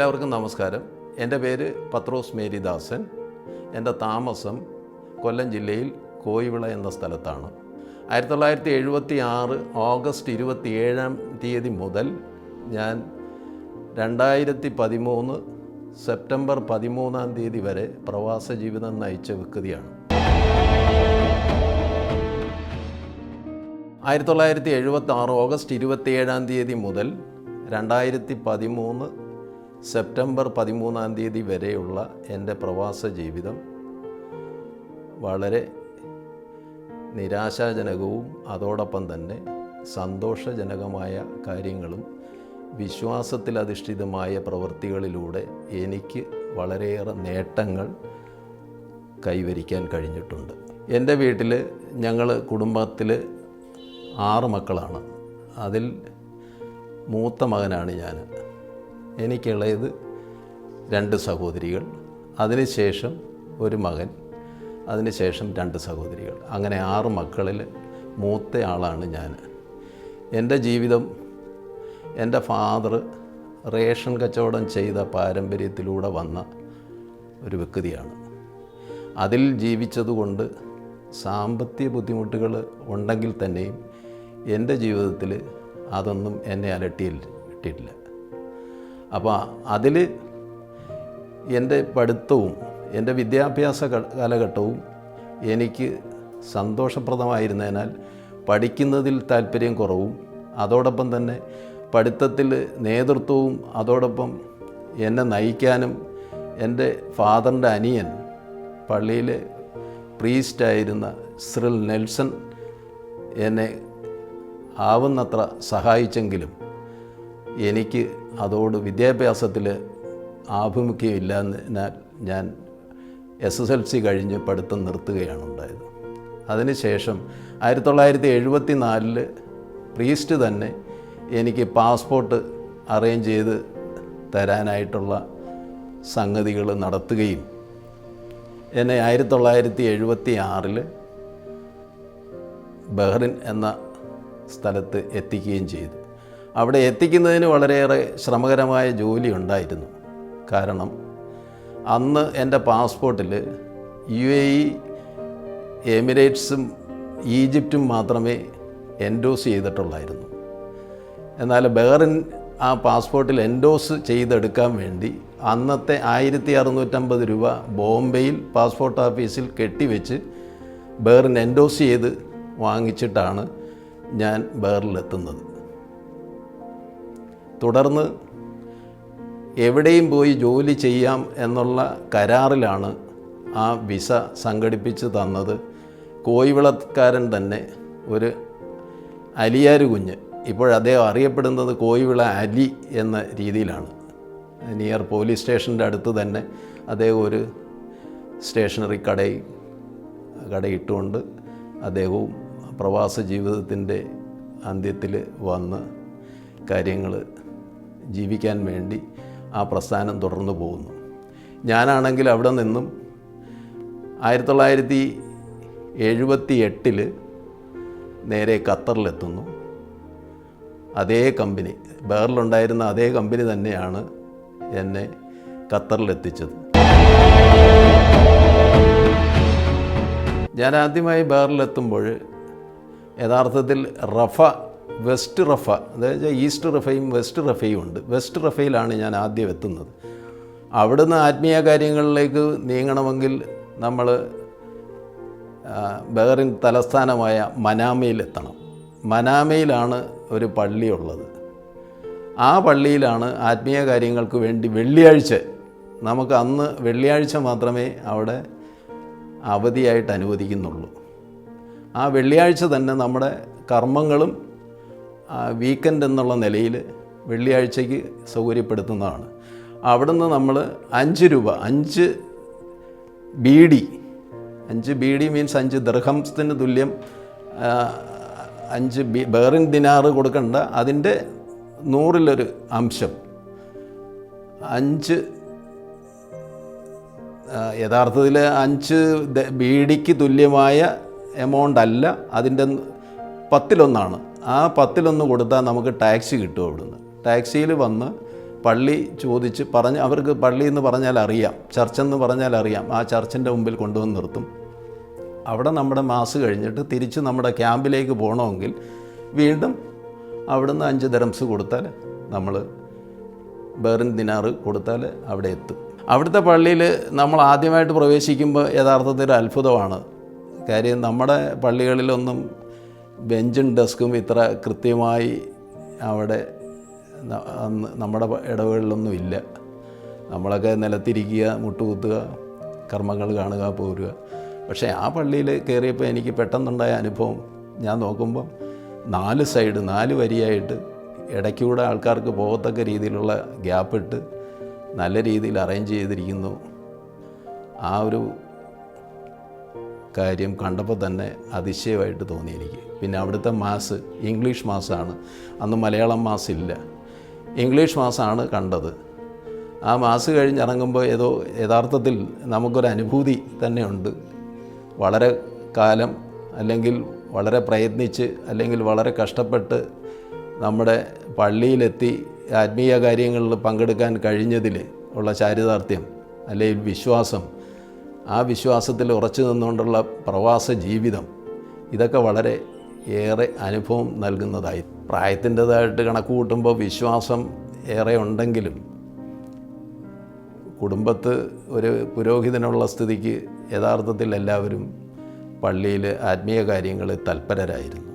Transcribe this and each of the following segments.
എല്ലാവർക്കും നമസ്കാരം. എൻ്റെ പേര് പത്രോസ് മേരിദാസൻ. എൻ്റെ താമസം കൊല്ലം ജില്ലയിൽ കോയിവിള എന്ന സ്ഥലത്താണ്. 1976 ഓഗസ്റ്റ് 27 മുതൽ ഞാൻ 2013 സെപ്റ്റംബർ 13 വരെ പ്രവാസ ജീവിതം നയിച്ച വ്യക്തിയാണ്. 1976 ഓഗസ്റ്റ് 27 മുതൽ 2013 സെപ്റ്റംബർ 13 വരെയുള്ള എൻ്റെ പ്രവാസ ജീവിതം വളരെ നിരാശാജനകവും അതോടൊപ്പം തന്നെ സന്തോഷജനകമായ കാര്യങ്ങളും വിശ്വാസത്തിലധിഷ്ഠിതമായ പ്രവൃത്തികളിലൂടെ എനിക്ക് വളരെയേറെ നേട്ടങ്ങൾ കൈവരിക്കാൻ കഴിഞ്ഞിട്ടുണ്ട്. എൻ്റെ വീട്ടിൽ ഞങ്ങൾ കുടുംബത്തിൽ 6 മക്കളാണ്. അതിൽ മൂത്ത മകനാണ് ഞാൻ. എനിക്കുള്ളത് 2 സഹോദരികൾ, അതിനുശേഷം ഒരു മകൻ, അതിനുശേഷം 2 സഹോദരികൾ. അങ്ങനെ 6 മക്കളിൽ മൂത്ത ആളാണ് ഞാൻ. എൻ്റെ ജീവിതം എൻ്റെ ഫാദർ റേഷൻ കച്ചവടം ചെയ്ത പാരമ്പര്യത്തിലൂടെ വന്ന ഒരു വ്യക്തിയാണ്. അതിൽ ജീവിച്ചതുകൊണ്ട് സാമ്പത്തിക ബുദ്ധിമുട്ടുകൾ ഉണ്ടെങ്കിൽ തന്നെയും എൻ്റെ ജീവിതത്തിൽ അതൊന്നും എന്നെ അലട്ടിയിട്ടില്ല. അപ്പോൾ അതിൽ എൻ്റെ പഠിത്തവും എൻ്റെ വിദ്യാഭ്യാസ കാലഘട്ടവും എനിക്ക് സന്തോഷപ്രദമായിരുന്നതിനാൽ പഠിക്കുന്നതിൽ താല്പര്യം കുറവും, അതോടൊപ്പം തന്നെ പഠിത്തത്തിൽ നേതൃത്വവും, അതോടൊപ്പം എന്നെ നയിക്കാനും എൻ്റെ ഫാദറിൻ്റെ അനിയൻ പള്ളിയിലെ പ്രീസ്റ്റായിരുന്ന സിറിൽ നെൽസൺ എന്നെ ആവുന്നത്ര സഹായിച്ചെങ്കിലും എനിക്ക് അതോട് വിദ്യാഭ്യാസത്തിൽ ആഭിമുഖ്യമില്ലാന്നതിനാൽ ഞാൻ SSLC കഴിഞ്ഞ് പഠിത്തം നിർത്തുകയാണ് ഉണ്ടായത്. അതിനുശേഷം 1974 പ്രീസ്റ്റ് തന്നെ എനിക്ക് പാസ്പോർട്ട് അറേഞ്ച് ചെയ്ത് തരാനായിട്ടുള്ള സംഗതികൾ നടത്തുകയും എന്നെ 1976 ബഹ്റിൻ എന്ന സ്ഥലത്ത് എത്തിക്കുകയും ചെയ്തു. അവിടെ എത്തിക്കുന്നതിന് വളരെയേറെ ശ്രമകരമായ ജോലി ഉണ്ടായിരുന്നു. കാരണം അന്ന് എൻ്റെ പാസ്പോർട്ടിൽ UAE, എമിറേറ്റ്സും ഈജിപ്റ്റും മാത്രമേ എൻഡോസ് ചെയ്തിട്ടുള്ളായിരുന്നു. എന്നാൽ ബഹ്റിൻ ആ പാസ്പോർട്ടിൽ എൻഡോസ് ചെയ്തെടുക്കാൻ വേണ്ടി അന്നത്തെ 1650 രൂപ ബോംബെയിൽ പാസ്പോർട്ട് ഓഫീസിൽ കെട്ടിവെച്ച് ബഹ്റിൻ എൻഡോസ് ചെയ്ത് വാങ്ങിച്ചിട്ടാണ് ഞാൻ ബഹ്റിലെത്തുന്നത്. തുടർന്ന് എവിടെയും പോയി ജോലി ചെയ്യാം എന്നുള്ള കരാറിലാണ് ആ വിസ സംഘടിപ്പിച്ച് തന്നത് കോയിവിളക്കാരൻ തന്നെ, ഒരു അലിയാർ കുഞ്ഞ്. ഇപ്പോഴദ്ദേഹം അറിയപ്പെടുന്നത് കോയിവിള അലി എന്ന രീതിയിലാണ്. നിയർ പോലീസ് സ്റ്റേഷൻ്റെ അടുത്ത് തന്നെ അദ്ദേഹം ഒരു സ്റ്റേഷനറി കടയിട്ടുകൊണ്ട് അദ്ദേഹവും പ്രവാസ ജീവിതത്തിൻ്റെ അന്ത്യത്തിൽ വന്ന് കാര്യങ്ങൾ ജീവിക്കാൻ വേണ്ടി ആ പ്രസ്ഥാനം തുടർന്നു പോകുന്നു. ഞാനാണെങ്കിൽ അവിടെ നിന്നും 1978 നേരെ ഖത്തറിലെത്തുന്നു. അതേ കമ്പനി, ബഹ്റിലുണ്ടായിരുന്ന അതേ കമ്പനി തന്നെയാണ് എന്നെ ഖത്തറിലെത്തിച്ചത്. ഞാൻ ആദ്യമായി ബഹ്റിലെത്തുമ്പോൾ യഥാർത്ഥത്തിൽ വെസ്റ്റ് റഫ, അതായത് ഈസ്റ്റ് റഫയും വെസ്റ്റ് റഫയും ഉണ്ട്. വെസ്റ്റ് റഫയിലാണ് ഞാൻ ആദ്യം എത്തുന്നത്. അവിടുന്ന് ആത്മീയ കാര്യങ്ങളിലേക്ക് നീങ്ങണമെങ്കിൽ നമ്മൾ ബഹ്റിൻ തലസ്ഥാനമായ മനാമയിലെത്തണം. മനാമയിലാണ് ഒരു പള്ളിയുള്ളത്. ആ പള്ളിയിലാണ് ആത്മീയ കാര്യങ്ങൾക്ക് വേണ്ടി വെള്ളിയാഴ്ച, നമുക്ക് അന്ന് വെള്ളിയാഴ്ച മാത്രമേ അവിടെ അവധിയായിട്ട് അനുവദിക്കുന്നുള്ളൂ. ആ വെള്ളിയാഴ്ച തന്നെ നമ്മുടെ കർമ്മങ്ങളും വീക്കെൻഡ് എന്നുള്ള നിലയിൽ വെള്ളിയാഴ്ചയ്ക്ക് സൗകര്യപ്പെടുത്തുന്നതാണ്. അവിടുന്ന് നമ്മൾ 5 രൂപ, 5 ബീഡി മീൻസ് 5 ദിർഹംസിന് തുല്യം 5 ബഹ്റിൻ ദിനാറ് കൊടുക്കേണ്ട, അതിൻ്റെ 100-ലൊരു അംശം 5, യഥാർത്ഥത്തിൽ 5 ബീഡിക്ക് തുല്യമായ എമൗണ്ട് അല്ല, അതിൻ്റെ 10-ലൊന്നാണ്. ആ 10-ലൊന്ന് കൊടുത്താൽ നമുക്ക് ടാക്സി കിട്ടും. അവിടുന്ന് ടാക്സിയിൽ വന്ന് പള്ളി ചോദിച്ച് അവർക്ക് പള്ളി എന്ന് പറഞ്ഞാൽ അറിയാം, ചർച്ചെന്ന് പറഞ്ഞാൽ അറിയാം. ആ ചർച്ചിൻ്റെ മുമ്പിൽ കൊണ്ടുവന്ന് നിർത്തും. അവിടെ നമ്മുടെ മാസ് കഴിഞ്ഞിട്ട് തിരിച്ച് നമ്മുടെ ക്യാമ്പിലേക്ക് പോകണമെങ്കിൽ വീണ്ടും അവിടുന്ന് 5 ദിറംസ് കൊടുത്താൽ, നമ്മൾ ബെറിൻ ദിനാറ് കൊടുത്താൽ അവിടെ എത്തും. അവിടുത്തെ പള്ളിയിൽ നമ്മൾ ആദ്യമായിട്ട് പ്രവേശിക്കുമ്പോൾ യഥാർത്ഥത്തിൽ ഒരു അത്ഭുതമാണ്. കാര്യം നമ്മുടെ പള്ളികളിലൊന്നും ബെഞ്ചും ഡെസ്കും ഇത്ര കൃത്യമായി അവിടെ നമ്മുടെ ഇടവുകളിലൊന്നും ഇല്ല. നമ്മളൊക്കെ നിലത്തിരിക്കുക, മുട്ടുകുത്തുക, കർമ്മങ്ങൾ കാണുക, പോരുക. പക്ഷേ ആ പള്ളിയിൽ കയറിയപ്പോൾ എനിക്ക് പെട്ടെന്നുണ്ടായ അനുഭവം, ഞാൻ നോക്കുമ്പം 4 സൈഡ് 4 വരിയായിട്ട് ഇടയ്ക്കൂടെ ആൾക്കാർക്ക് പോകത്തക്ക രീതിയിലുള്ള ഗ്യാപ്പിട്ട് നല്ല രീതിയിൽ അറേഞ്ച് ചെയ്തിരിക്കുന്നു. ആ ഒരു കാര്യം കണ്ടപ്പോൾ തന്നെ അതിശയമായിട്ട് തോന്നി എനിക്ക്. പിന്നെ അവിടുത്തെ മാസ് ഇംഗ്ലീഷ് മാസാണ്, അന്ന് മലയാളം മാസില്ല, ഇംഗ്ലീഷ് മാസാണ് കണ്ടത്. ആ മാസ് കഴിഞ്ഞിറങ്ങുമ്പോൾ യഥാർത്ഥത്തിൽ നമുക്കൊരു അനുഭൂതി തന്നെയുണ്ട്. വളരെ കാലം അല്ലെങ്കിൽ വളരെ പ്രയത്നിച്ച് അല്ലെങ്കിൽ വളരെ കഷ്ടപ്പെട്ട് നമ്മുടെ പള്ളിയിലെത്തി ആത്മീയ കാര്യങ്ങളിൽ പങ്കെടുക്കാൻ കഴിഞ്ഞതിൽ ഉള്ള ചാരിതാർത്ഥ്യം അല്ലെങ്കിൽ വിശ്വാസം, ആ വിശ്വാസത്തിൽ ഉറച്ചു നിന്നുകൊണ്ടുള്ള പ്രവാസ ജീവിതം, ഇതൊക്കെ വളരെ ഏറെ അനുഭവം നൽകുന്നതായി. പ്രായത്തിൻ്റെതായിട്ട് കണക്ക് കൂട്ടുമ്പോൾ വിശ്വാസം ഏറെ ഉണ്ടെങ്കിലും കുടുംബത്ത് ഒരു പുരോഹിതനുള്ള സ്ഥിതിക്ക് യഥാർത്ഥത്തിൽ എല്ലാവരും പള്ളിയിൽ ആത്മീയ കാര്യങ്ങളിൽ തൽപരരായിരുന്നു.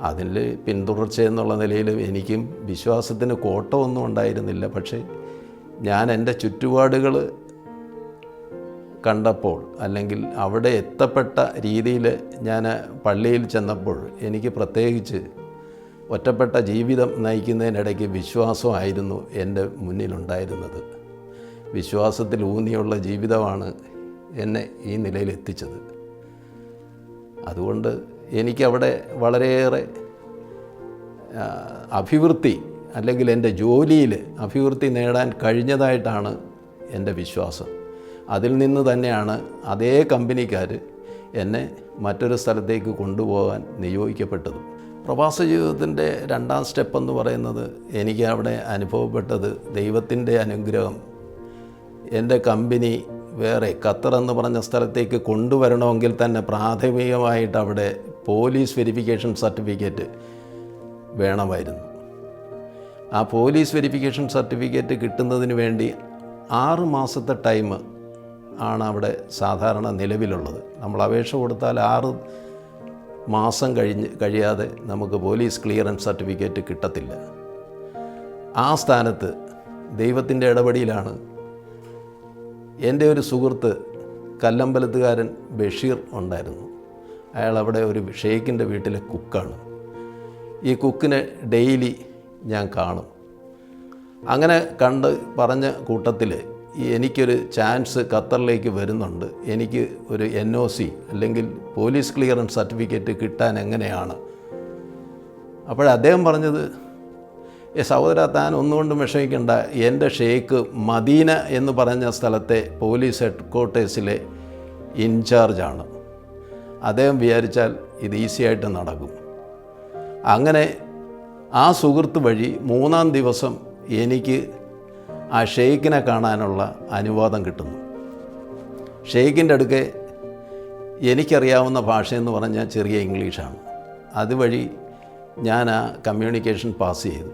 അതിൽ പിന്തുടർച്ച എന്നുള്ള നിലയിൽ എനിക്കും വിശ്വാസത്തിന് കോട്ടമൊന്നും ഉണ്ടായിരുന്നില്ല. പക്ഷേ ഞാൻ എൻ്റെ ചുറ്റുപാടുകൾ കണ്ടപ്പോൾ അല്ലെങ്കിൽ അവിടെ എത്തപ്പെട്ട രീതിയിൽ ഞാൻ പള്ളിയിൽ ചെന്നപ്പോൾ എനിക്ക് പ്രത്യേകിച്ച് ഒറ്റപ്പെട്ട ജീവിതം നയിക്കുന്നതിനിടയ്ക്ക് വിശ്വാസമായിരുന്നു എൻ്റെ മുന്നിലുണ്ടായിരുന്നത്. വിശ്വാസത്തിൽ ഊന്നിയുള്ള ജീവിതമാണ് എന്നെ ഈ നിലയിലെത്തിച്ചത്. അതുകൊണ്ട് എനിക്കവിടെ വളരെയേറെ അഭിവൃദ്ധി അല്ലെങ്കിൽ എൻ്റെ ജോലിയിൽ അഭിവൃദ്ധി നേടാൻ കഴിഞ്ഞതായിട്ടാണ് എൻ്റെ വിശ്വാസം. അതിൽ നിന്ന് തന്നെയാണ് അതേ കമ്പനിക്കാർ എന്നെ മറ്റൊരു സ്ഥലത്തേക്ക് കൊണ്ടുപോകാൻ നിയോഗിക്കപ്പെട്ടതും. പ്രവാസ ജീവിതത്തിൻ്റെ 2ാം സ്റ്റെപ്പെന്ന് പറയുന്നത് എനിക്ക് അവിടെ അനുഭവപ്പെട്ടത് ദൈവത്തിൻ്റെ അനുഗ്രഹം. എൻ്റെ കമ്പനി വേറെ ഖത്തർ എന്ന് പറഞ്ഞ സ്ഥലത്തേക്ക് കൊണ്ടുവരണമെങ്കിൽ തന്നെ പ്രാഥമികമായിട്ട് അവിടെ പോലീസ് വെരിഫിക്കേഷൻ സർട്ടിഫിക്കറ്റ് വേണമായിരുന്നു. ആ പോലീസ് വെരിഫിക്കേഷൻ സർട്ടിഫിക്കറ്റ് കിട്ടുന്നതിന് വേണ്ടി 6 മാസത്തെ ടൈം ആണ് അവിടെ സാധാരണ നിലവിലുള്ളത്. നമ്മൾ അപേക്ഷ കൊടുത്താൽ 6 മാസം കഴിയാതെ നമുക്ക് പോലീസ് ക്ലിയറൻസ് സർട്ടിഫിക്കറ്റ് കിട്ടത്തില്ല. ആ സ്ഥാനത്ത് ദൈവത്തിൻ്റെ ഇടപെടലിലാണ് എൻ്റെ ഒരു സുഹൃത്ത് കല്ലമ്പലത്തുകാരൻ ബഷീർ ഉണ്ടായിരുന്നു. അയാൾ അവിടെ ഒരു ഷെയ്ഖിൻ്റെ വീട്ടിലെ കുക്കാണ്. ഈ കുക്കിനെ ഡെയിലി ഞാൻ കാണും. അങ്ങനെ കണ്ട് പറഞ്ഞ കൂട്ടത്തിൽ എനിക്കൊരു ചാൻസ് ഖത്തറിലേക്ക് വരുന്നുണ്ട്, എനിക്ക് ഒരു NOC അല്ലെങ്കിൽ പോലീസ് ക്ലിയറൻസ് സർട്ടിഫിക്കറ്റ് കിട്ടാൻ എങ്ങനെയാണ്? അദ്ദേഹം പറഞ്ഞത്, സഹോദര, താൻ ഒന്നുകൊണ്ടും വിഷമിക്കേണ്ട, എൻ്റെ ഷെയ്ഖ് മദീന എന്ന് പറഞ്ഞ സ്ഥലത്തെ പോലീസ് ഹെഡ്ക്വാർട്ടേഴ്സിലെ ഇൻചാർജാണ്. അദ്ദേഹം വിചാരിച്ചാൽ ഇത് ഈസിയായിട്ട് നടക്കും. അങ്ങനെ ആ സുഹൃത്ത് വഴി 3-ാം ദിവസം എനിക്ക് ആ ഷെയ്ഖിനെ കാണാനുള്ള അനുവാദം കിട്ടുന്നു. ഷെയ്ഖിൻ്റെ അടുക്കെ എനിക്കറിയാവുന്ന ഭാഷയെന്ന് പറഞ്ഞാൽ ചെറിയ ഇംഗ്ലീഷാണ്. അതുവഴി ഞാൻ ആ കമ്മ്യൂണിക്കേഷൻ പാസ് ചെയ്തു.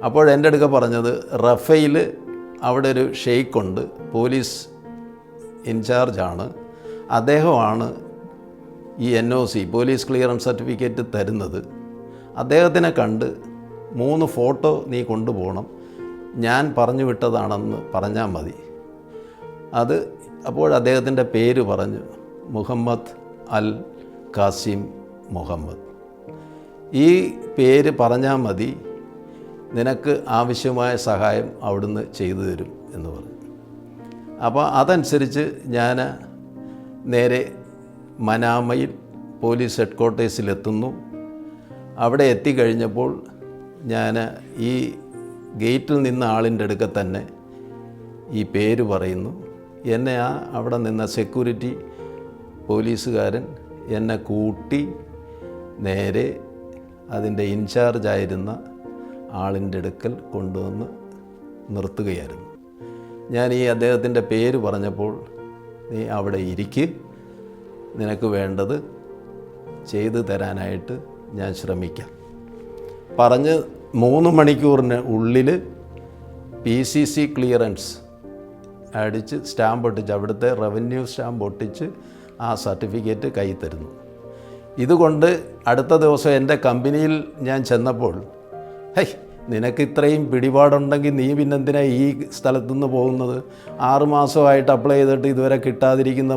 അപ്പോൾ എൻ്റെ അടുക്ക പറഞ്ഞത്, റഫേൽ അവിടെ ഒരു ഷെയ്ഖുണ്ട്, പോലീസ് ഇൻചാർജാണ്, അദ്ദേഹമാണ് ഈ NOC പോലീസ് ക്ലിയറൻസ് സർട്ടിഫിക്കറ്റ് തരുന്നത്. അദ്ദേഹത്തിനെ കണ്ട് 3 ഫോട്ടോ നീ കൊണ്ടുപോകണം, ഞാൻ പറഞ്ഞു വിട്ടതാണെന്ന് പറഞ്ഞാൽ മതി. അപ്പോൾ അദ്ദേഹത്തിൻ്റെ പേര് പറഞ്ഞു, മുഹമ്മദ് അൽ ഖാസിം മുഹമ്മദ്. ഈ പേര് പറഞ്ഞാൽ മതി, നിനക്ക് ആവശ്യമായ സഹായം അവിടുന്ന് ചെയ്തു തരും എന്ന് പറഞ്ഞു. അതനുസരിച്ച് ഞാൻ നേരെ മനാമയിൽ പോലീസ് ഹെഡ്ക്വാർട്ടേഴ്സിലെത്തുന്നു. അവിടെ എത്തിക്കഴിഞ്ഞപ്പോൾ ഞാൻ ഈ ഗേറ്റിൽ നിന്ന ആളിൻ്റെ അടുക്ക തന്നെ ഈ പേര് പറയുന്നു. എന്നെ അവിടെ നിന്ന സെക്യൂരിറ്റി പോലീസുകാരൻ എന്നെ കൂട്ടി നേരെ അതിൻ്റെ ഇൻചാർജായിരുന്ന ആളിൻ്റെ അടുക്കൽ കൊണ്ടുവന്ന് നിർത്തുകയായിരുന്നു. ഞാൻ ഈ അദ്ദേഹത്തിൻ്റെ പേര് പറഞ്ഞപ്പോൾ, നീ അവിടെ ഇരിക്ക്, നിനക്ക് വേണ്ടത് ചെയ്തു തരാനായിട്ട് ഞാൻ ശ്രമിക്കാം പറഞ്ഞ് 3 മണിക്കൂറിന് ഉള്ളിൽ PCC ക്ലിയറൻസ് അടിച്ച് സ്റ്റാമ്പ് ഒട്ടിച്ച്, അവിടുത്തെ റവന്യൂ സ്റ്റാമ്പ് ഒട്ടിച്ച് ആ സർട്ടിഫിക്കറ്റ് കയ്യിൽ തരുന്നു. ഇതുകൊണ്ട് അടുത്ത ദിവസം എൻ്റെ കമ്പനിയിൽ ഞാൻ ചെന്നപ്പോൾ, ഹൈ, നിനക്ക് ഇത്രയും പിടിപാടുണ്ടെങ്കിൽ നീ പിന്നെന്തിനാ ഈ സ്ഥലത്തുനിന്ന് പോകുന്നത്? 6 മാസമായിട്ട് അപ്ലൈ ചെയ്തിട്ട് ഇതുവരെ കിട്ടാതിരിക്കുന്ന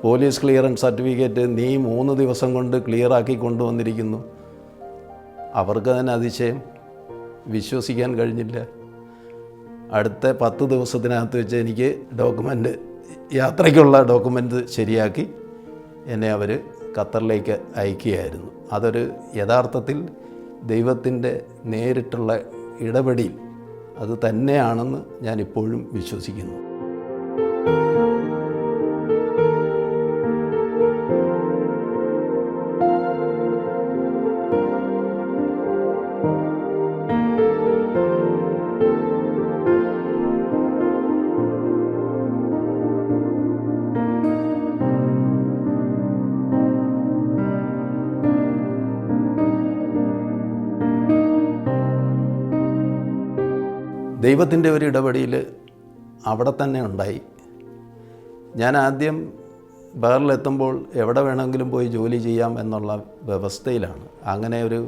പോലീസ് ക്ലിയറൻസ് സർട്ടിഫിക്കറ്റ് നീ 3 ദിവസം കൊണ്ട് ക്ലിയറാക്കി കൊണ്ടുവന്നിരിക്കുന്നു. അവർക്ക് തന്നെ അതിശയം, വിശ്വസിക്കാൻ കഴിഞ്ഞില്ല. അടുത്ത 10 ദിവസത്തിനകത്ത് വെച്ച് എനിക്ക് യാത്രയ്ക്കുള്ള ഡോക്യുമെൻ്റ് ശരിയാക്കി എന്നെ അവർ ഖത്തറിലേക്ക് അയക്കുകയായിരുന്നു. അതൊരു യഥാർത്ഥത്തിൽ ദൈവത്തിൻ്റെ നേരിട്ടുള്ള ഇടപെടൽ അത് തന്നെയാണെന്ന് ഞാനിപ്പോഴും വിശ്വസിക്കുന്നു. ദൈവത്തിൻ്റെ ഒരു ഇടപെടൽ അവിടെ തന്നെ ഉണ്ടായി. ഞാൻ ആദ്യം ബഹറിലെത്തുമ്പോൾ എവിടെ വേണമെങ്കിലും പോയി ജോലി ചെയ്യാം എന്നുള്ള വ്യവസ്ഥയിലാണ്. അങ്ങനെ ഒരു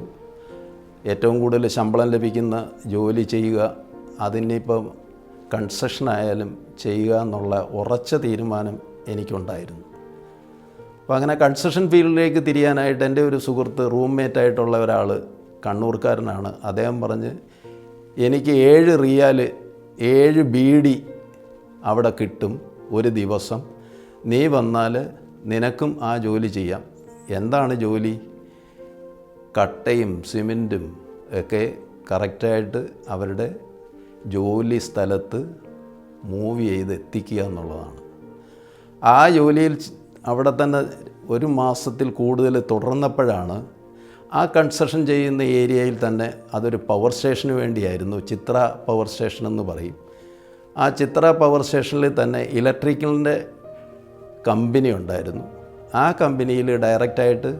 ഏറ്റവും കൂടുതൽ ശമ്പളം ലഭിക്കുന്ന ജോലി ചെയ്യുക, അതിനിപ്പം കൺസെഷനായാലും ചെയ്യുക എന്നുള്ള ഉറച്ച തീരുമാനം എനിക്കുണ്ടായിരുന്നു. അപ്പോൾ അങ്ങനെ കൺസെഷൻ ഫീൽഡിലേക്ക് തിരിയാനായിട്ട് എൻ്റെ ഒരു സുഹൃത്ത്, റൂംമേറ്റായിട്ടുള്ള ഒരാൾ കണ്ണൂർക്കാരനാണ്. അദ്ദേഹം പറഞ്ഞ്, എനിക്ക് 7 റിയാൽ 7 ബീഡി അവിടെ കിട്ടും ഒരു ദിവസം, നീ വന്നാൽ നിനക്കും ആ ജോലി ചെയ്യാം. എന്താണ് ജോലി? കട്ടയും സിമെൻറ്റും ഒക്കെ കറക്റ്റായിട്ട് അവരുടെ ജോലി സ്ഥലത്ത് മൂവ് ചെയ്ത് എത്തിക്കുക എന്നുള്ളതാണ്. ആ ജോലിയിൽ അവിടെ തന്നെ 1 മാസത്തിൽ കൂടുതൽ തുടർന്നപ്പോഴാണ് ആ കൺസ്ട്രക്ഷൻ ചെയ്യുന്ന ഏരിയയിൽ തന്നെ അതൊരു പവർ സ്റ്റേഷന് വേണ്ടിയായിരുന്നു. ചിത്ര പവർ സ്റ്റേഷൻ എന്ന് പറയും. ആ ചിത്ര പവർ സ്റ്റേഷനിൽ തന്നെ ഇലക്ട്രിക്കലിൻ്റെ കമ്പനി ഉണ്ടായിരുന്നു. ആ കമ്പനിയിൽ ഡയറക്റ്റായിട്ട്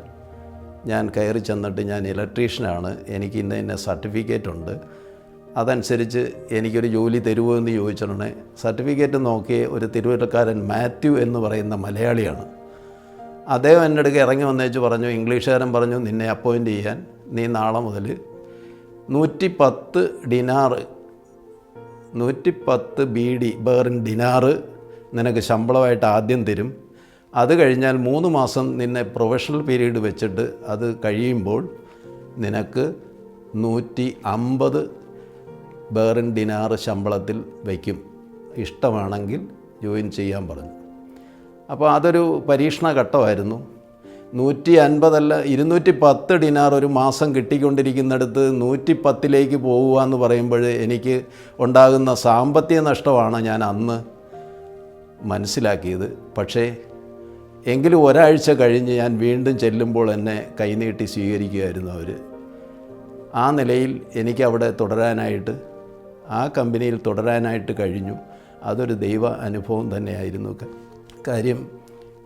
ഞാൻ കയറി ചെന്നിട്ട്, ഞാൻ ഇലക്ട്രീഷ്യനാണ്, എനിക്ക് ഇന്ന സർട്ടിഫിക്കറ്റ് ഉണ്ട്, അതനുസരിച്ച് എനിക്കൊരു ജോലി തരുമോ എന്ന് ചോദിച്ചിട്ടുണ്ടെങ്കിൽ സർട്ടിഫിക്കറ്റ് നോക്കിയ ഒരു തിരുവല്ലക്കാരൻ മാത്യു എന്ന് പറയുന്ന മലയാളിയാണ്. അദ്ദേഹം എൻ്റെ അടുക്ക് ഇറങ്ങി വന്നേച്ച് പറഞ്ഞു, ഇംഗ്ലീഷുകാരൻ പറഞ്ഞു, നിന്നെ അപ്പോയിൻ്റ് ചെയ്യാൻ നീ നാളെ മുതൽ 110 ഡിനാർ 110 ബീഡി ബഹ്റിൻ ഡിനാറ് നിനക്ക് ശമ്പളമായിട്ട് ആദ്യം തരും. അത് കഴിഞ്ഞാൽ 3 മാസം നിന്നെ പ്രൊഫഷണൽ പീരീഡ് വെച്ചിട്ട് അത് കഴിയുമ്പോൾ നിനക്ക് 150 ബഹ്റിൻ ഡിനാറ് ശമ്പളത്തിൽ വയ്ക്കും, ഇഷ്ടമാണെങ്കിൽ ജോയിൻ ചെയ്യാൻ പറഞ്ഞു. അപ്പോൾ അതൊരു പരീക്ഷണ ഘട്ടമായിരുന്നു. 150 അല്ല 210 ഡിനാർ ഒരു മാസം കിട്ടിക്കൊണ്ടിരിക്കുന്നിടത്ത് 110ലേക്ക് പോകുക എന്ന് പറയുമ്പോൾ എനിക്ക് ഉണ്ടാകുന്ന സാമ്പത്തിക നഷ്ടമാണ് ഞാൻ അന്ന് മനസ്സിലാക്കിയത്. പക്ഷേ എങ്കിലും ഒരാഴ്ച കഴിഞ്ഞ് ഞാൻ വീണ്ടും ചെല്ലുമ്പോൾ എന്നെ കൈനീട്ടി സ്വീകരിക്കുകയായിരുന്നു അവർ. ആ നിലയിൽ എനിക്കവിടെ തുടരാനായിട്ട്, ആ കമ്പനിയിൽ തുടരാനായിട്ട് കഴിഞ്ഞു. അതൊരു ദൈവ അനുഭവം തന്നെയായിരുന്നു. കാര്യം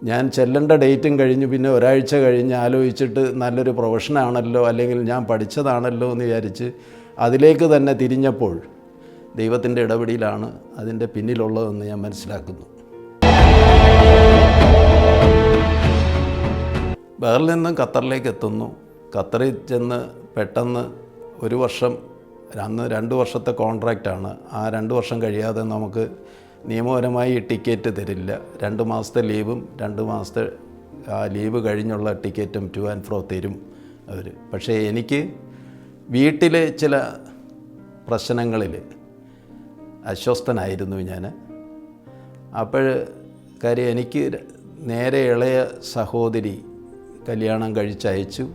ഞാൻ ചെല്ലേണ്ട ഡേറ്റും കഴിഞ്ഞു. പിന്നെ ഒരാഴ്ച കഴിഞ്ഞ് ആലോചിച്ചിട്ട് നല്ലൊരു പ്രൊഫഷനാണല്ലോ, അല്ലെങ്കിൽ ഞാൻ പഠിച്ചതാണല്ലോ എന്ന് വിചാരിച്ച് അതിലേക്ക് തന്നെ തിരിഞ്ഞപ്പോൾ ദൈവത്തിൻ്റെ ഇടപെടലാണ് അതിൻ്റെ പിന്നിലുള്ളതെന്ന് ഞാൻ മനസ്സിലാക്കുന്നു. ബഹറിൽ നിന്നും ഖത്തറിലേക്ക് എത്തുന്നു. ഖത്തറിൽ ചെന്ന് പെട്ടെന്ന് 1 വർഷം, അന്ന് 2 വർഷത്തെ കോൺട്രാക്റ്റാണ്. ആ 2 വർഷം കഴിയാതെ നമുക്ക് നിയമപരമായി ടിക്കറ്റ് തരില്ല. 2 മാസത്തെ ലീവും 2 മാസത്തെ ആ ലീവ് കഴിഞ്ഞുള്ള ടിക്കറ്റും ടു ആൻഡ് ഫ്രോ തരും അവർ. പക്ഷേ എനിക്ക് വീട്ടിലെ ചില പ്രശ്നങ്ങളിൽ അസ്വസ്ഥനായിരുന്നു ഞാൻ. അപ്പോൾ കാര്യം എനിക്ക് നേരെ ഇളയ സഹോദരി കല്യാണം കഴിച്ചയച്ചു.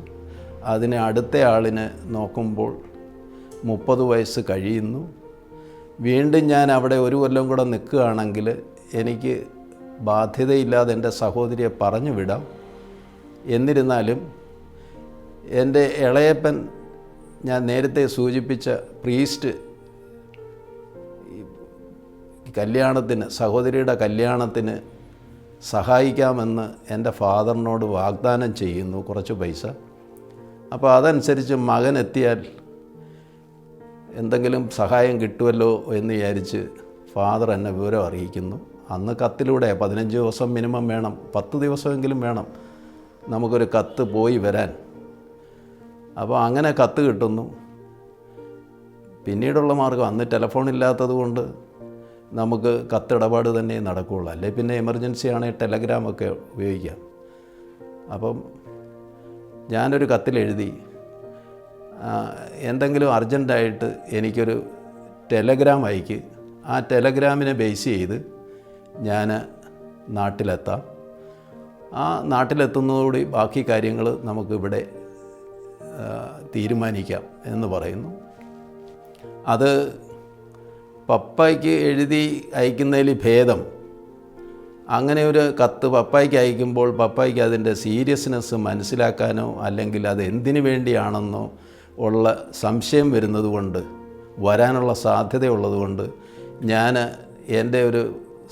അതിന് അടുത്ത ആളിന് നോക്കുമ്പോൾ 30 വയസ്സ് കഴിയുന്നു. വീണ്ടും ഞാൻ അവിടെ 1 കൊല്ലം കൂടെ നിൽക്കുകയാണെങ്കിൽ എനിക്ക് ബാധ്യതയില്ലാതെ എൻ്റെ സഹോദരിയെ പറഞ്ഞു വിടാം. എന്നിരുന്നാലും എൻ്റെ ഇളയപ്പൻ ഞാൻ നേരത്തെ സൂചിപ്പിച്ച പ്രീസ്റ്റ് കല്യാണത്തിന്, സഹോദരിയുടെ കല്യാണത്തിന് സഹായിക്കാമെന്ന് എൻ്റെ ഫാദറിനോട് വാഗ്ദാനം ചെയ്യുന്നു കുറച്ച് പൈസ. അപ്പോൾ അതനുസരിച്ച് മകൻ എത്തിയാൽ എന്തെങ്കിലും സഹായം കിട്ടുമല്ലോ എന്ന് വിചാരിച്ച് ഫാദർ എന്നെ വിവരം അറിയിക്കുന്നു. അന്ന് കത്തിലൂടെ 15 ദിവസം മിനിമം വേണം, 10 ദിവസമെങ്കിലും വേണം നമുക്കൊരു കത്ത് പോയി വരാൻ. അപ്പോൾ അങ്ങനെ കത്ത് കിട്ടുന്നു. പിന്നീടുള്ള മാർഗം, അന്ന് ടെലഫോണില്ലാത്തത് കൊണ്ട് നമുക്ക് കത്തിടപാട് തന്നെ നടക്കുകയുള്ളൂ. അല്ലെ പിന്നെ എമർജൻസി ആണെങ്കിൽ ടെലഗ്രാമൊക്കെ ഉപയോഗിക്കാം. അപ്പം ഞാനൊരു കത്തിലെഴുതി, എന്തെങ്കിലും അർജൻറ്റായിട്ട് എനിക്കൊരു ടെലഗ്രാം അയക്ക്, ആ ടെലഗ്രാമിനെ ബേസ് ചെയ്ത് ഞാൻ നാട്ടിലെത്താം, ആ നാട്ടിലെത്തുന്നതോടുകൂടി ബാക്കി കാര്യങ്ങൾ നമുക്കിവിടെ തീരുമാനിക്കാം എന്ന് പറയുന്നു. അത് പപ്പായ്ക്ക് എഴുതി അയക്കുന്നതിൽ ഭേദം അങ്ങനെ ഒരു കത്ത് പപ്പായ്ക്ക് അയക്കുമ്പോൾ പപ്പായ്ക്ക് അതിൻ്റെ സീരിയസ്നെസ് മനസ്സിലാക്കാനോ അല്ലെങ്കിൽ അത് എന്തിനു വേണ്ടിയാണെന്നോ ഉള്ള സംശയം വരുന്നത് കൊണ്ട്, വരാനുള്ള സാധ്യതയുള്ളതുകൊണ്ട് ഞാൻ എൻ്റെ ഒരു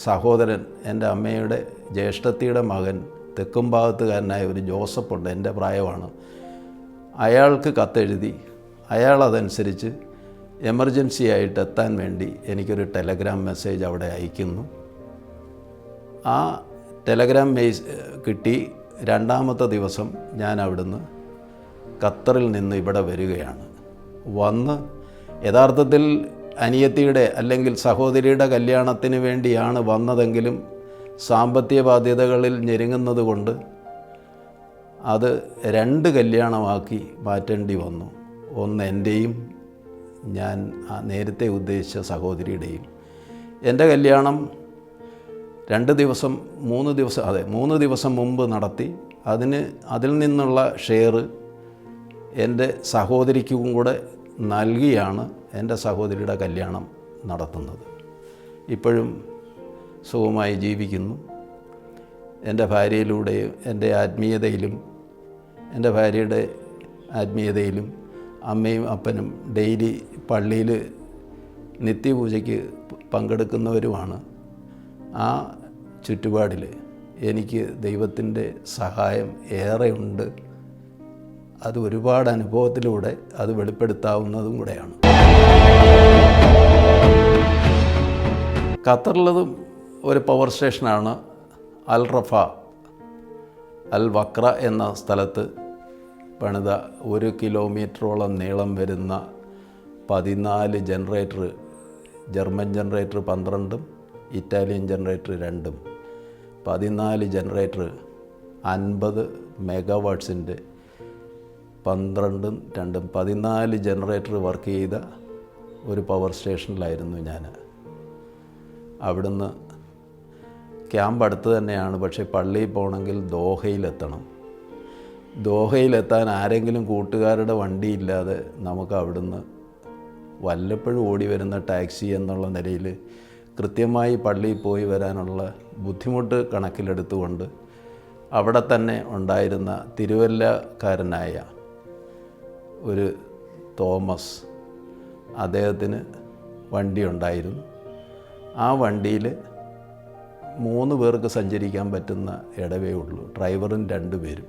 സഹോദരൻ, എൻ്റെ അമ്മയുടെ ജ്യേഷ്ഠത്തിയുടെ മകൻ, തെക്കുംഭാഗത്തുകാരനായ ഒരു ജോസഫുണ്ട്, എൻ്റെ പ്രായമാണ്, അയാൾക്ക് കത്തെഴുതി അയാളതനുസരിച്ച് എമർജൻസി ആയിട്ട് എത്താൻ വേണ്ടി എനിക്കൊരു ടെലഗ്രാം മെസ്സേജ് അവിടെ അയക്കുന്നു. ആ ടെലഗ്രാം കിട്ടി. രണ്ടാമത്തെ ദിവസം ഞാൻ അവിടുന്ന് ഖത്തറിൽ നിന്ന് ഇവിടെ വരികയാണ്. വന്ന് യഥാർത്ഥത്തിൽ അനിയത്തിയുടെ അല്ലെങ്കിൽ സഹോദരിയുടെ കല്യാണത്തിന് വേണ്ടിയാണ് വന്നതെങ്കിലും സാമ്പത്തിക ബാധ്യതകളിൽ ഞെരുങ്ങുന്നത് കൊണ്ട് അത് 2 കല്യാണമാക്കി മാറ്റേണ്ടി വന്നു. ഒന്ന് എൻ്റെയും ഞാൻ നേരത്തെ ഉദ്ദേശിച്ച സഹോദരിയുടെയും. എൻ്റെ കല്യാണം 3 ദിവസം മുമ്പ് നടത്തി. അതിൽ നിന്നുള്ള ഷെയർ എൻ്റെ സഹോദരിക്കും കൂടെ നൽകിയാണ് എൻ്റെ സഹോദരിയുടെ കല്യാണം നടത്തുന്നത്. ഇപ്പോഴും സുഖമായി ജീവിക്കുന്നു. എൻ്റെ ഭാര്യയിലൂടെയും എൻ്റെ ആത്മീയതയിലും, എൻ്റെ ഭാര്യയുടെ ആത്മീയതയിലും അമ്മയും അപ്പനും ഡെയിലി പള്ളിയിൽ നിത്യപൂജയ്ക്ക് പങ്കെടുക്കുന്നവരുമാണ്. ആ ചുറ്റുപാടിൽ എനിക്ക് ദൈവത്തിൻ്റെ സഹായം ഏറെയുണ്ട്. അത് ഒരുപാട് അനുഭവത്തിലൂടെ അത് വെളിപ്പെടുത്താവുന്നതും കൂടെയാണ്. ഖത്തറിലതും ഒരു പവർ സ്റ്റേഷനാണ്. അൽ റഫ, അൽ വക്ര എന്ന സ്ഥലത്ത് പണിത 1 കിലോമീറ്ററോളം നീളം വരുന്ന 14 ജനറേറ്റർ, ജർമ്മൻ ജനറേറ്റർ 12ഉം ഇറ്റാലിയൻ ജനറേറ്റർ 2ഉം, 14 ജനറേറ്റർ 50 മെഗാവാട്ട്സിൻ്റെ 12ഉം 2ഉം 14 ജനറേറ്റർ വർക്ക് ചെയ്ത ഒരു പവർ സ്റ്റേഷനിലായിരുന്നു ഞാൻ. അവിടുന്ന് ക്യാമ്പ് അടുത്ത് തന്നെയാണ്. പക്ഷേ പള്ളിയിൽ പോകണമെങ്കിൽ ദോഹയിലെത്തണം. ദോഹയിലെത്താൻ ആരെങ്കിലും കൂട്ടുകാരുടെ വണ്ടിയില്ലാതെ നമുക്ക് അവിടുന്ന് വല്ലപ്പോഴും ഓടി വരുന്ന ടാക്സി എന്നുള്ള നിലയിൽ കൃത്യമായി പള്ളിയിൽ പോയി വരാനുള്ള ബുദ്ധിമുട്ട് കണക്കിലെടുത്തുകൊണ്ട് അവിടെ തന്നെ ഉണ്ടായിരുന്ന തിരുവല്ലക്കാരനായ ഒരു തോമസ്, അദ്ദേഹത്തിന് വണ്ടി ഉണ്ടായിരുന്നു. ആ വണ്ടിയിൽ 3 പേർക്ക് സഞ്ചരിക്കാൻ പറ്റുന്ന ഇടവേ ഉള്ളൂ. ഡ്രൈവറും 2 പേരും.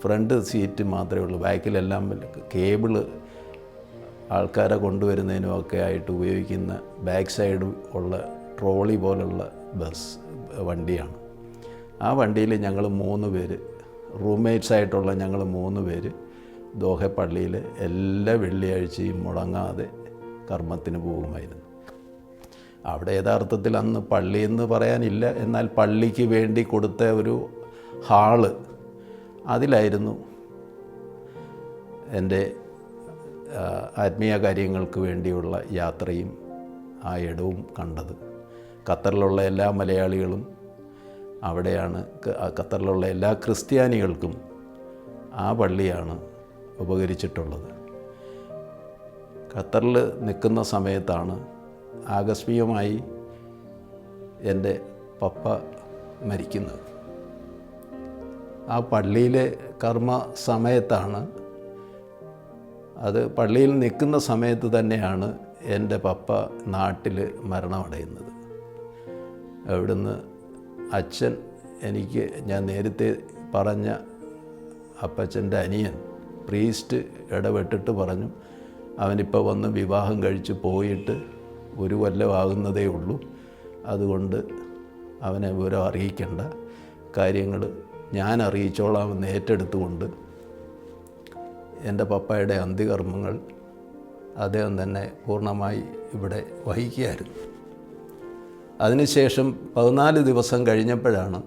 ഫ്രണ്ട് സീറ്റ് മാത്രമേ ഉള്ളൂ. ബാക്കിലെല്ലാം കേബിള് ആൾക്കാരെ കൊണ്ടുവരുന്നതിനുമൊക്കെ ആയിട്ട് ഉപയോഗിക്കുന്ന ബാക്ക് സൈഡ് ഉള്ള ട്രോളി പോലുള്ള വണ്ടിയാണ്. ആ വണ്ടിയിൽ ഞങ്ങൾ 3 പേര്, റൂംമേറ്റ്സ് ആയിട്ടുള്ള ഞങ്ങൾ 3 പേര് ദോഹ പള്ളിയിൽ എല്ലാ വെള്ളിയാഴ്ചയും മുടങ്ങാതെ കർമ്മത്തിന് പോകുമായിരുന്നു. അവിടെ യഥാർത്ഥത്തിൽ അന്ന് പള്ളിയെന്ന് പറയാനില്ല, എന്നാൽ പള്ളിക്ക് വേണ്ടി കൊടുത്ത ഒരു ഹാള്, അതിലായിരുന്നു എൻ്റെ ആത്മീയ കാര്യങ്ങൾക്ക് വേണ്ടിയുള്ള യാത്രയും ആ ഇടവും കണ്ടത്. ഖത്തറിലുള്ള എല്ലാ മലയാളികളും അവിടെയാണ്. ഖത്തറിലുള്ള എല്ലാ ക്രിസ്ത്യാനികൾക്കും ആ പള്ളിയാണ് ഉപകരിച്ചിട്ടുള്ളത്. ഖത്തറിൽ നിൽക്കുന്ന സമയത്താണ് ആകസ്മികമായി എൻ്റെ പപ്പ മരിക്കുന്നത്. ആ പള്ളിയിലെ കർമ്മ സമയത്താണ് അത് പള്ളിയിൽ നിൽക്കുന്ന സമയത്ത് തന്നെയാണ് എൻ്റെ പപ്പ നാട്ടിൽ മരണമടയുന്നത്. അവിടുന്ന് അച്ഛൻ എനിക്ക് ഞാൻ നേരത്തെ പറഞ്ഞ അപ്പച്ചൻ്റെ അനിയൻ പ്രീസ്റ്റ് ഇടപെട്ടിട്ട് പറഞ്ഞു, അവനിപ്പോൾ വന്ന് വിവാഹം കഴിച്ച് പോയിട്ട് 1 കൊല്ലമാകുന്നതേ ഉള്ളൂ, അതുകൊണ്ട് അവനെ വിവരം അറിയിക്കേണ്ട, കാര്യങ്ങൾ ഞാൻ അറിയിച്ചോളാമെന്ന് ഏറ്റെടുത്തുകൊണ്ട് എൻ്റെ പപ്പയുടെ അന്ത്യകർമ്മങ്ങൾ അദ്ദേഹം തന്നെ പൂർണ്ണമായി ഇവിടെ വഹിക്കുകയായിരുന്നു. അതിനുശേഷം 14 ദിവസം കഴിഞ്ഞപ്പോഴാണ്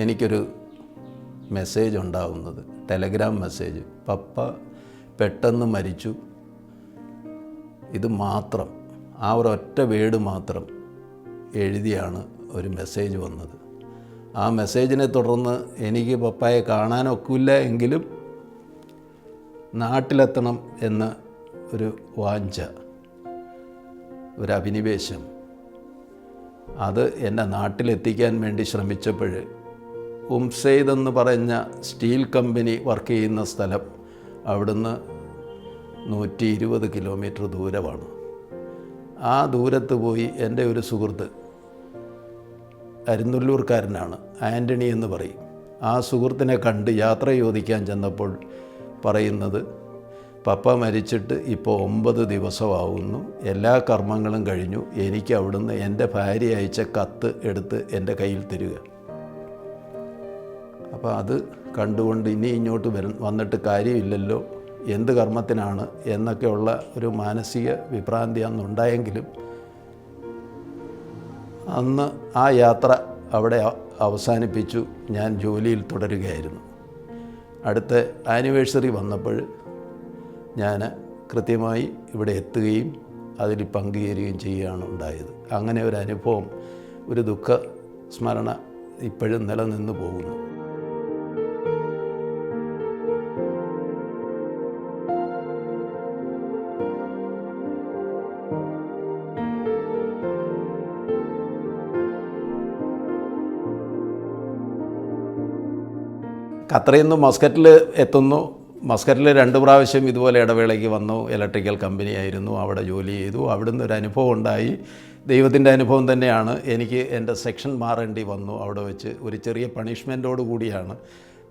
എനിക്കൊരു മെസ്സേജ് ഉണ്ടാകുന്നത്, ടെലഗ്രാം മെസ്സേജ്. പപ്പ പെട്ടെന്ന് മരിച്ചു. ഇത് മാത്രം, ആ ഒരൊറ്റ വേർഡ് മാത്രം എഴുതിയാണ് ഒരു മെസ്സേജ് വന്നത്. ആ മെസ്സേജിനെ തുടർന്ന് എനിക്ക് പപ്പായെ കാണാനൊക്കില്ല എങ്കിലും നാട്ടിലെത്തണം എന്ന ഒരു വാഞ്ച, ഒരു അഭിനിവേശം, അത് എന്നെ നാട്ടിലെത്തിക്കാൻ വേണ്ടി ശ്രമിച്ചപ്പോൾ ഉംസെയ്ദ് എന്ന് പറഞ്ഞ സ്റ്റീൽ കമ്പനി വർക്ക് ചെയ്യുന്ന സ്ഥലം അവിടുന്ന് 120 കിലോമീറ്റർ ദൂരമാണ്. ആ ദൂരത്ത് പോയി എൻ്റെ ഒരു സുഹൃത്ത്, അരിന്നുള്ളൂർക്കാരനാണ്, ആൻ്റണി എന്ന് പറയും, ആ സുഹൃത്തിനെ കണ്ട് യാത്ര ചോദിക്കാൻ ചെന്നപ്പോൾ പറയുന്നത്, പപ്പ മരിച്ചിട്ട് ഇപ്പോൾ 9 ദിവസമാവുന്നു, എല്ലാ കർമ്മങ്ങളും കഴിഞ്ഞു, എനിക്ക് അവിടുന്ന് എൻ്റെ ഭാര്യ അയച്ച കത്ത് എടുത്ത് എൻ്റെ കയ്യിൽ തരിക. അപ്പോൾ അത് കണ്ടുകൊണ്ട് ഇനി ഇങ്ങോട്ട് വന്നിട്ട് കാര്യമില്ലല്ലോ, എന്ത് കർമ്മത്തിനാണ് എന്നൊക്കെയുള്ള ഒരു മാനസിക വിഭ്രാന്തി അന്നുണ്ടായെങ്കിലും അന്ന് ആ യാത്ര അവിടെ അവസാനിപ്പിച്ചു. ഞാൻ ജോലിയിൽ തുടരുകയായിരുന്നു. അടുത്ത ആനിവേഴ്സറി വന്നപ്പോൾ ഞാൻ കൃത്യമായി ഇവിടെ എത്തുകയും അതിൽ പങ്കുചേരുകയും ചെയ്യുകയാണ് ഉണ്ടായത്. അങ്ങനെ ഒരു അനുഭവം, ഒരു ദുഃഖ സ്മരണ ഇപ്പോഴും നിലനിന്ന് പോകുന്നു. ഖത്തറിൽ നിന്ന് മസ്കറ്റിൽ എത്തുന്നു. മസ്കറ്റിൽ 2 പ്രാവശ്യം ഇതുപോലെ ഇടവേളയ്ക്ക് വന്നു. ഇലക്ട്രിക്കൽ കമ്പനി ആയിരുന്നു, അവിടെ ജോലി ചെയ്തു. അവിടുന്ന് ഒരു അനുഭവം ഉണ്ടായി. ദൈവത്തിൻ്റെ അനുഭവം തന്നെയാണ്. എനിക്ക് എൻ്റെ സെക്ഷൻ മാറേണ്ടി വന്നു. അവിടെ വെച്ച് ഒരു ചെറിയ പണിഷ്മെൻറ്റോട് കൂടിയാണ്.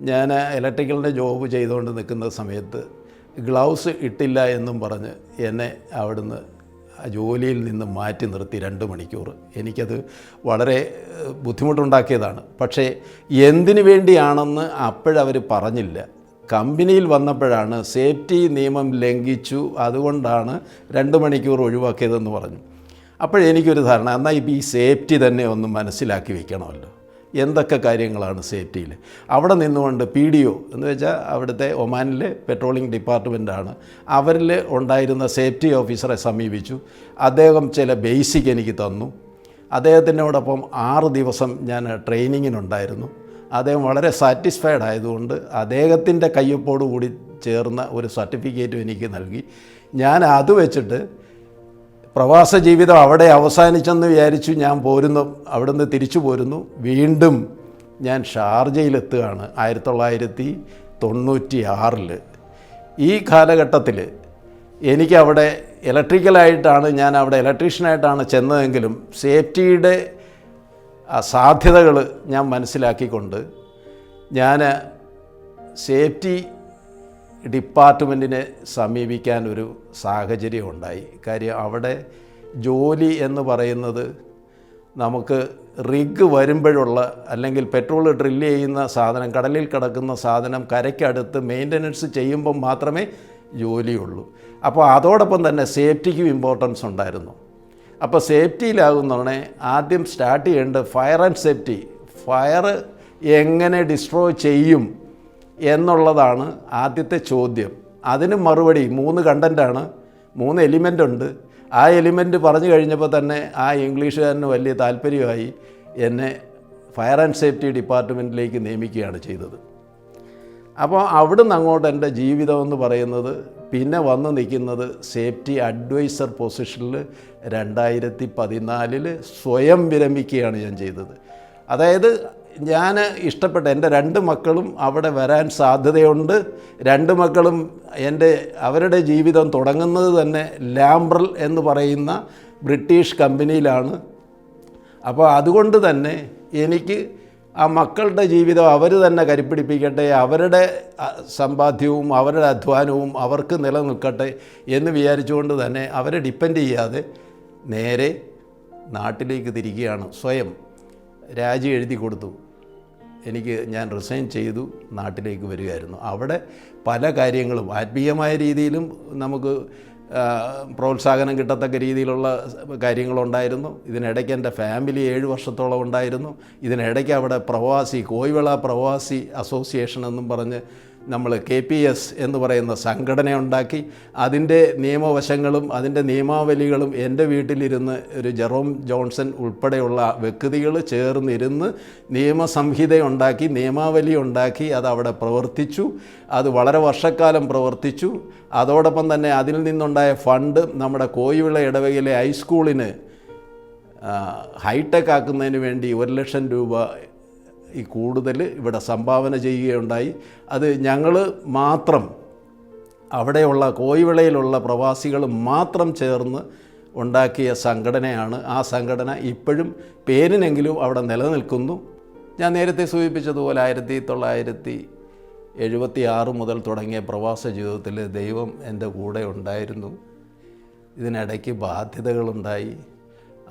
ഞാൻ ഇലക്ട്രിക്കലിൻ്റെ ജോബ് ചെയ്തുകൊണ്ട് നിൽക്കുന്ന സമയത്ത് ഗ്ലൗസ് ഇട്ടില്ല എന്നും പറഞ്ഞ് എന്നെ അവിടുന്ന് ജോലിയിൽ നിന്ന് മാറ്റി നിർത്തി 2 മണിക്കൂർ. എനിക്കത് വളരെ ബുദ്ധിമുട്ടുണ്ടാക്കിയതാണ്. പക്ഷേ എന്തിനു വേണ്ടിയാണെന്ന് അപ്പോഴവർ പറഞ്ഞില്ല. കമ്പനിയിൽ വന്നപ്പോഴാണ് സേഫ്റ്റി നിയമം ലംഘിച്ചു, അതുകൊണ്ടാണ് 2 മണിക്കൂർ ഒഴിവാക്കിയതെന്ന് പറഞ്ഞു. അപ്പോഴെനിക്കൊരു ധാരണ, എന്നാൽ ഇപ്പോൾ ഈ സേഫ്റ്റി തന്നെ ഒന്ന് മനസ്സിലാക്കി വെക്കണമല്ലോ, എന്തൊക്കെ കാര്യങ്ങളാണ് സേഫ്റ്റിയിൽ. അവിടെ നിന്നുകൊണ്ട് PDO എന്ന് വെച്ചാൽ അവിടുത്തെ ഒമാനിലെ പെട്രോളിംഗ് ഡിപ്പാർട്ട്മെൻറ്റാണ്, അവരിൽ ഉണ്ടായിരുന്ന സേഫ്റ്റി ഓഫീസറെ സമീപിച്ചു. അദ്ദേഹം ചില ബേസിക് എനിക്ക് തന്നു. അദ്ദേഹത്തിനോടൊപ്പം 6 ദിവസം ഞാൻ ട്രെയിനിങ്ങിനുണ്ടായിരുന്നു. അദ്ദേഹം വളരെ സാറ്റിസ്ഫൈഡ് ആയതുകൊണ്ട് അദ്ദേഹത്തിൻ്റെ കയ്യൊപ്പോട് കൂടി ചേർന്ന ഒരു സർട്ടിഫിക്കറ്റും എനിക്ക് നൽകി. ഞാൻ അത് വെച്ചിട്ട് പ്രവാസ ജീവിതം അവിടെ അവസാനിച്ചെന്ന് വിചാരിച്ചു ഞാൻ പോരുന്നു. അവിടുന്ന് തിരിച്ചു പോരുന്നു. വീണ്ടും ഞാൻ ഷാർജയിലെത്തുകയാണ് 1996. ഈ കാലഘട്ടത്തിൽ എനിക്കവിടെ ഇലക്ട്രിക്കലായിട്ടാണ്, ഞാൻ അവിടെ ഇലക്ട്രീഷ്യനായിട്ടാണ് ചെന്നതെങ്കിലും സേഫ്റ്റിയുടെ സാധ്യതകൾ ഞാൻ മനസ്സിലാക്കിക്കൊണ്ട് ഞാൻ സേഫ്റ്റി ഡിപ്പാർട്ട്മെൻറ്റിനെ സമീപിക്കാൻ ഒരു സാഹചര്യം ഉണ്ടായി. കാര്യം അവിടെ ജോലി എന്ന് പറയുന്നത് നമുക്ക് റിഗ് വരുമ്പോഴുള്ള, അല്ലെങ്കിൽ പെട്രോൾ ഡ്രില്ല് ചെയ്യുന്ന സാധനം, കടലിൽ കിടക്കുന്ന സാധനം കരയ്ക്കടുത്ത് മെയിൻ്റനൻസ് ചെയ്യുമ്പം മാത്രമേ ജോലിയുള്ളൂ. അപ്പോൾ അതോടൊപ്പം തന്നെ സേഫ്റ്റിക്കും ഇമ്പോർട്ടൻസ് ഉണ്ടായിരുന്നു. അപ്പോൾ സേഫ്റ്റിയിലാകുന്നതാണ് ആദ്യം സ്റ്റാർട്ട് ചെയ്യേണ്ടത്. ഫയർ ആൻഡ് സേഫ്റ്റി, ഫയർ എങ്ങനെ ഡിസ്ട്രോയ് ചെയ്യും എന്നുള്ളതാണ് ആദ്യത്തെ ചോദ്യം. അതിന് മറുപടി 3 കണ്ടൻ്റാണ്, 3 എലിമെൻ്റ് ഉണ്ട്. ആ എലിമെൻ്റ് പറഞ്ഞു കഴിഞ്ഞപ്പോൾ തന്നെ ആ ഇംഗ്ലീഷുകാരന് വലിയ താല്പര്യമായി എന്നെ ഫയർ ആൻഡ് സേഫ്റ്റി ഡിപ്പാർട്ട്മെൻറ്റിലേക്ക് നിയമിക്കുകയാണ് ചെയ്തത്. അപ്പോൾ അവിടുന്ന് അങ്ങോട്ട് എൻ്റെ ജീവിതമെന്ന് പറയുന്നത് പിന്നെ വന്ന് നിൽക്കുന്നത് സേഫ്റ്റി അഡ്വൈസർ പൊസിഷനിൽ 2014 സ്വയം വിരമിക്കുകയാണ് ഞാൻ ചെയ്തത്. അതായത് ഞാൻ ഇഷ്ടപ്പെട്ട എൻ്റെ 2 മക്കളും അവിടെ വരാൻ സാധ്യതയുണ്ട്. 2 മക്കളും അവരുടെ ജീവിതം തുടങ്ങുന്നത് തന്നെ ലാംബ്രൽ എന്ന് പറയുന്ന ബ്രിട്ടീഷ് കമ്പനിയിലാണ്. അപ്പോൾ അതുകൊണ്ട് തന്നെ എനിക്ക് ആ മക്കളുടെ ജീവിതം അവർ തന്നെ കരുപ്പിടിപ്പിക്കട്ടെ, അവരുടെ സമ്പാദ്യവും അവരുടെ അധ്വാനവും അവർക്ക് നിലനിൽക്കട്ടെ എന്ന് വിചാരിച്ചുകൊണ്ട് തന്നെ അവരെ ഡിപ്പെൻഡ് ചെയ്യാതെ നേരെ നാട്ടിലേക്ക് തിരിക്കുകയാണ്. സ്വയം രാജി എഴുതി കൊടുത്തു. ഞാൻ റിസൈൻ ചെയ്തു നാട്ടിലേക്ക് വരികയായിരുന്നു. അവിടെ പല കാര്യങ്ങളും ആത്മീയമായ രീതിയിലും നമുക്ക് പ്രോത്സാഹനം കിട്ടത്തക്ക രീതിയിലുള്ള കാര്യങ്ങളുണ്ടായിരുന്നു. ഇതിനിടയ്ക്ക് എൻ്റെ ഫാമിലി 7 വർഷത്തോളം ഉണ്ടായിരുന്നു. ഇതിനിടയ്ക്ക് അവിടെ കോയിവിള പ്രവാസി അസോസിയേഷൻ എന്നും പറഞ്ഞ് നമ്മൾ KPS എന്ന് പറയുന്ന സംഘടന ഉണ്ടാക്കി. അതിൻ്റെ നിയമവശങ്ങളും അതിൻ്റെ നിയമാവലികളും എൻ്റെ വീട്ടിലിരുന്ന് ഒരു ജെറോം ജോൺസൺ ഉൾപ്പെടെയുള്ള വ്യക്തികൾ ചേർന്നിരുന്ന് നിയമസംഹിത ഉണ്ടാക്കി, നിയമാവലി ഉണ്ടാക്കി. അതവിടെ പ്രവർത്തിച്ചു. അത് വളരെ വർഷക്കാലം പ്രവർത്തിച്ചു. അതോടൊപ്പം തന്നെ അതിൽ നിന്നുണ്ടായ ഫണ്ട് നമ്മുടെ കോയിവിള ഇടവകയിലെ ഹൈസ്കൂളിന് ഹൈടെക് ആക്കുന്നതിന് വേണ്ടി 1 ലക്ഷം രൂപ കൂടുതൽ ഇവിടെ സംഭാവന ചെയ്യുകയുണ്ടായി. അത് ഞങ്ങൾ മാത്രം, അവിടെയുള്ള കോയിവിളയിലുള്ള പ്രവാസികൾ മാത്രം ചേർന്ന് ഉണ്ടാക്കിയ സംഘടനയാണ്. ആ സംഘടന ഇപ്പോഴും പേരിനെങ്കിലും അവിടെ നിലനിൽക്കുന്നു. ഞാൻ നേരത്തെ സൂചിപ്പിച്ചതുപോലെ 1976 മുതൽ തുടങ്ങിയ പ്രവാസ ജീവിതത്തിൽ ദൈവം എൻ്റെ കൂടെ ഉണ്ടായിരുന്നു. ഇതിനിടയ്ക്ക് ബാധ്യതകളുണ്ടായി.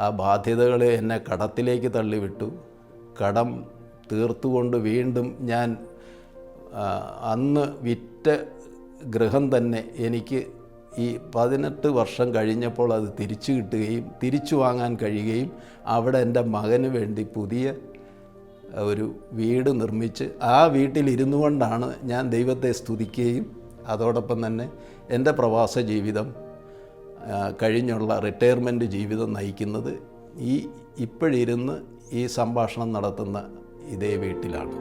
ആ ബാധ്യതകൾ എന്നെ കടത്തിലേക്ക് തള്ളിവിട്ടു. കടം തീർത്തുകൊണ്ട് വീണ്ടും ഞാൻ അന്ന് വിറ്റ ഗൃഹം തന്നെ എനിക്ക് ഈ 18 വർഷം കഴിഞ്ഞപ്പോൾ അത് തിരിച്ചു കിട്ടുകയും തിരിച്ചു വാങ്ങാൻ കഴിയുകയും അവിടെ എൻ്റെ മകന് വേണ്ടി പുതിയ ഒരു വീട് നിർമ്മിച്ച് ആ വീട്ടിലിരുന്നു കൊണ്ടാണ് ഞാൻ ദൈവത്തെ സ്തുതിക്കുകയും അതോടൊപ്പം തന്നെ എൻ്റെ പ്രവാസ ജീവിതം കഴിഞ്ഞുള്ള റിട്ടയർമെൻറ്റ് ജീവിതം നയിക്കുന്നത് ഇപ്പോഴിരുന്ന് ഈ സംഭാഷണം നടത്തുന്ന ഇതേ വീട്ടിലാണ്.